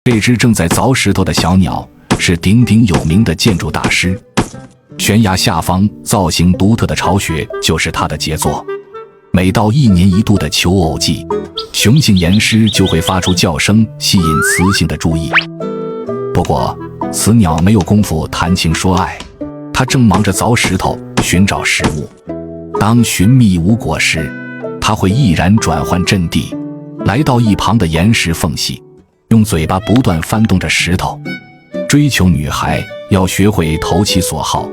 这只正在凿石头的小鸟是鼎鼎有名的建筑大师，悬崖下方造型独特的巢穴就是他的杰作。每到1年1度的求偶季，雄性岩狮就会发出叫声，吸引雌性的注意。不过雌鸟没有功夫谈情说爱，它正忙着凿石头寻找食物。当寻觅无果时，它会毅然转换阵地，来到一旁的岩石缝隙，用嘴巴不断翻动着石头。追求女孩要学会投其所好，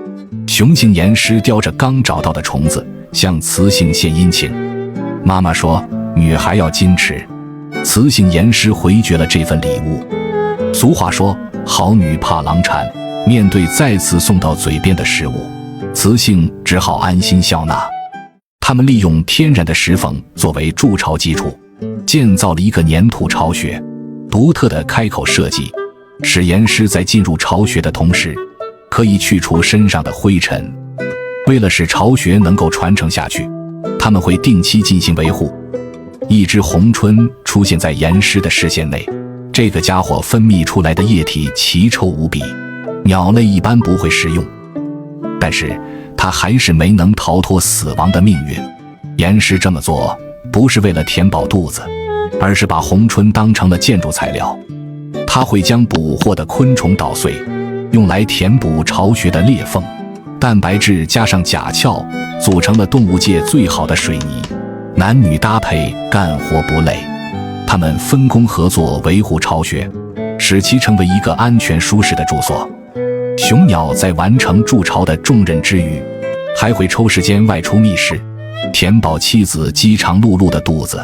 雄性岩狮叼着刚找到的虫子向雌性献殷勤。妈妈说女孩要矜持，雌性岩狮回绝了这份礼物。俗话说好女怕郎缠，面对再次送到嘴边的食物，雌性只好安心笑纳。他们利用天然的石缝作为筑巢基础，建造了一个粘土巢穴。独特的开口设计使岩狮在进入巢穴的同时可以去除身上的灰尘。为了使巢穴能够传承下去，他们会定期进行维护。一只红鹑出现在岩狮的视线内，这个家伙分泌出来的液体奇臭无比，鸟类一般不会食用，但是它还是没能逃脱死亡的命运。岩狮这么做不是为了填饱肚子，而是把红鹑当成了建筑材料。它会将捕获的昆虫捣碎，用来填补巢穴的裂缝。蛋白质加上甲壳，组成了动物界最好的水泥。男女搭配，干活不累。他们分工合作，维护巢穴，使其成为一个安全舒适的住所。雄鸟在完成筑巢的重任之余，还会抽时间外出觅食，填饱妻子饥肠辘辘的肚子。